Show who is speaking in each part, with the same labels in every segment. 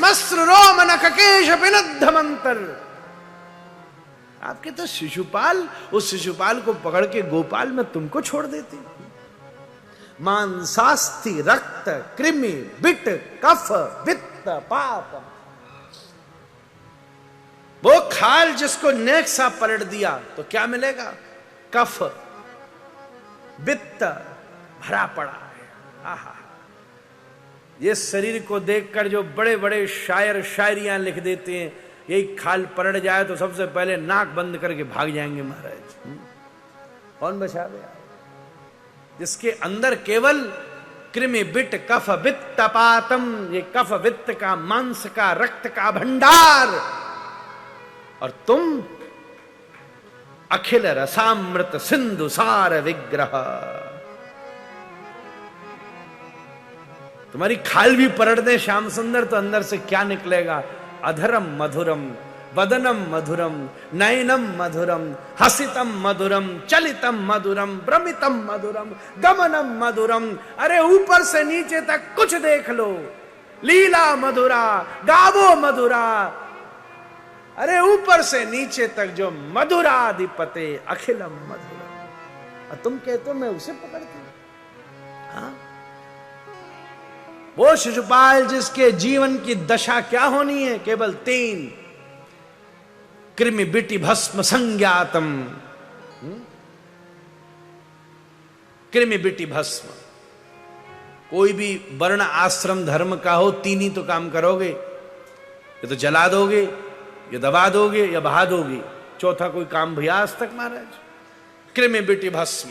Speaker 1: तकस्मस्र रोम नखकेश पिनद्धमंतर। आपके तो शिशुपाल, उस शिशुपाल को पकड़ के गोपाल में तुमको छोड़ देती। मांसास्थि रक्त कृमि बिट कफ वित्त पाप, वो खाल जिसको नेक सा पलट दिया तो क्या मिलेगा? कफ वित्त भरा पड़ा है। आहा, ये शरीर को देखकर जो बड़े बड़े शायर शायरियां लिख देते हैं, यही खाल पलट जाए तो सबसे पहले नाक बंद करके भाग जाएंगे महाराज। कौन बचावे? जिसके अंदर केवल कृमि बिट कफ वित्त पातम, ये कफ वित्त का, मांस का, रक्त का भंडार, और तुम अखिल रसामृत सिंधु सार विग्रह। तुम्हारी खाल भी पलट दे श्याम सुंदर तो अंदर से क्या निकलेगा? अधरम मधुरम वदनम मधुरम नयनम मधुरम हसितम मधुरम चलितम मधुरम भ्रमितम मधुरम गमनम मधुरम। अरे ऊपर से नीचे तक कुछ देख लो, लीला मधुरा गावो मधुरा। अरे ऊपर से नीचे तक जो मधुराधिपते अखिलम मधुरम। और तुम कहते हो मैं उसे पकड़ती हूं? हाँ? वो शिशुपाल जिसके जीवन की दशा क्या होनी है? केवल 3 कृमि बिटी भस्म संज्ञातम। कृमि बिटी भस्म, कोई भी वर्ण आश्रम धर्म का हो, 3 ही तो काम करोगे, ये तो जला दोगे, ये दबा दोगे या बहा दोगे, चौथा कोई काम भैया आज तक महाराज। कृमि बिटी भस्म,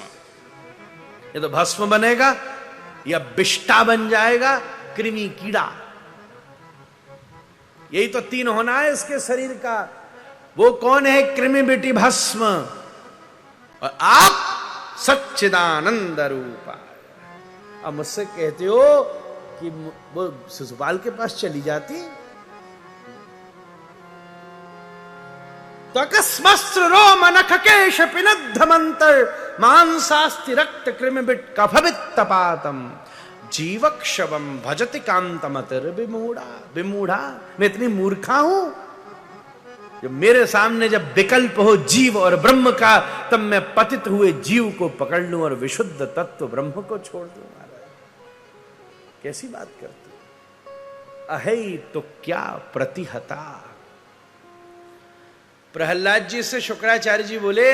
Speaker 1: ये तो भस्म बनेगा या बिष्टा बन जाएगा, कृमि कीड़ा। यही तो 3 होना है इसके शरीर का। वो कौन है? कृमि बिटी भस्म। और आप सच्चिदानंद रूपा। अब मुझसे कहते हो कि वो शिशुपाल के पास चली जाती, तो अकस्मस्त्र रोम नखकेश पिनद्धमंतर मांसास्ति रक्त कृमि बिट कफवित्त पातम जीवक्षवम भजति कांतमतर विमूढ़ा। विमूढ़ा, मैं इतनी मूर्खा हूं? जब मेरे सामने जब विकल्प हो जीव और ब्रह्म का, तब मैं पतित हुए जीव को पकड़ लूं और विशुद्ध तत्व ब्रह्म को छोड़ दूं। महाराज कैसी बात करते? अहै तो क्या प्रतिहता। प्रहलाद जी से शुक्राचार्य जी बोले,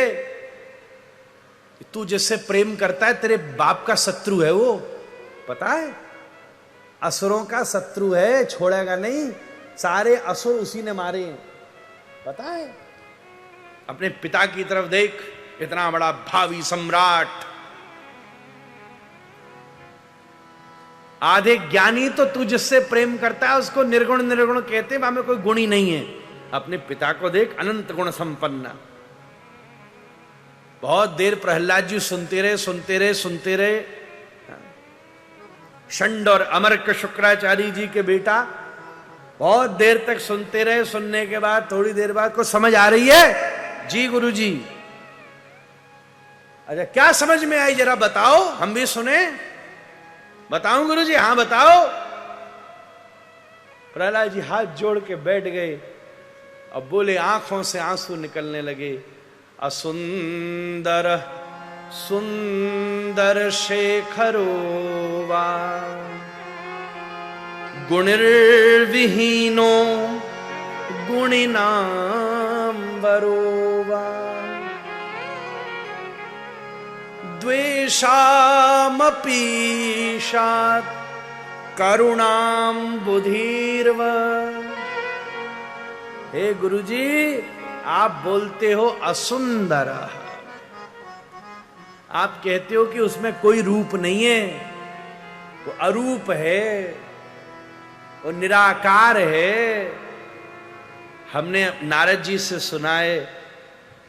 Speaker 1: तू जिससे प्रेम करता है तेरे बाप का शत्रु है वो, पता है? असुरों का शत्रु है, छोड़ेगा नहीं। सारे असुर उसी ने मारे, पता है? अपने पिता की तरफ देख, इतना बड़ा भावी सम्राट। आधे ज्ञानी तो तू जिससे प्रेम करता है उसको निर्गुण निर्गुण कहते, वहां में कोई गुण ही नहीं है। अपने पिता को देख, अनंत गुण संपन्न। बहुत देर प्रहलाद जी सुनते रहे, सुनते रहे, सुनते रहे। षंड और अमर्क शुक्राचार्य जी के बेटा बहुत देर तक सुनते रहे। सुनने के बाद थोड़ी देर बाद को समझ आ रही है? जी गुरु जी। अच्छा क्या समझ में आई जरा बताओ, हम भी सुने। बताऊं गुरु जी? हाँ बताओ। प्रहलाद जी हाथ जोड़ के बैठ गए। अब बोले, आंखों से आंसू निकलने लगे। असुंदर सुंदर शेखरोवा गुणिर्विहीनो गुणिनांबरोवा द्वेषामपीशात् करुणाम्बुधिर्व। हे गुरुजी, आप बोलते हो असुंदर, आप कहते हो कि उसमें कोई रूप नहीं है, वो अरूप है, वो निराकार है। हमने नारद जी से सुना है,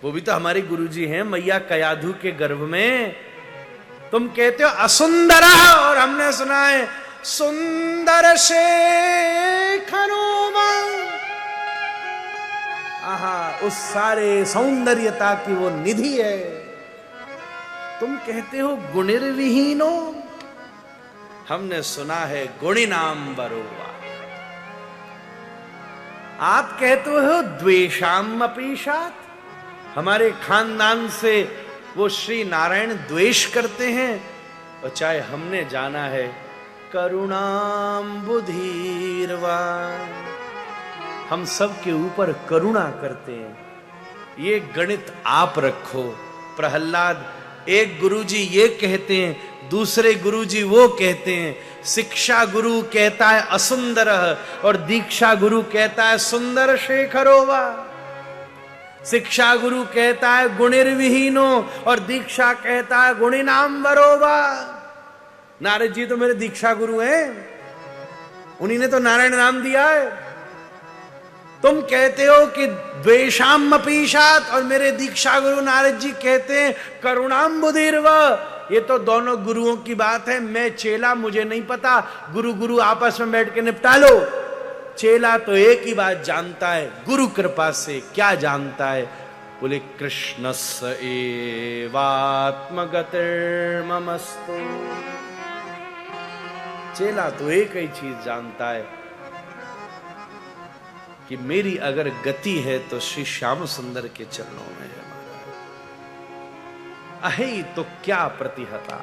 Speaker 1: वो भी तो हमारे गुरुजी हैं, मैया कयाधु के गर्भ में। तुम कहते हो असुंदर, और हमने सुना है सुंदर शेखरोवा। आहा, उस सारे सौंदर्यता की वो निधि है। तुम कहते हो गुणिर्विहीनो, हमने सुना है गुणिनांबरोवा। आप कहते हो द्वेषाम अपीशात, हमारे खानदान से वो श्री नारायण द्वेष करते हैं, और चाहे हमने जाना है करुणाम्बुधीर्वा, हम सबके ऊपर करुणा करते हैं। ये गणित आप रखो। प्रहलाद एक गुरुजी ये कहते हैं, दूसरे गुरुजी वो कहते हैं। शिक्षा गुरु कहता है असुंदर, और दीक्षा गुरु कहता है सुंदर शेखरोवा। शिक्षा गुरु कहता है गुणिर्विहीनो, और दीक्षा कहता है गुणिनाम वरोवा। नारद जी तो मेरे दीक्षा गुरु हैं, उन्हीं ने तो नारायण नाम दिया है। तुम कहते हो कि द्वेषाम अपीशात, और मेरे दीक्षा गुरु नारद जी कहते हैं करुणाम्बुधीर्व। ये तो दोनों गुरुओं की बात है। मैं चेला, मुझे नहीं पता, गुरु गुरु आपस में बैठ के निपटा लो। चेला तो एक ही बात जानता है, गुरु कृपा से क्या जानता है? बोले कृष्णस्य एवात्मगतिर्ममस्तु। चेला तो एक ही चीज जानता है कि मेरी अगर गति है तो श्री श्याम सुंदर के चरणों में है। अहि तो क्या प्रतिहता।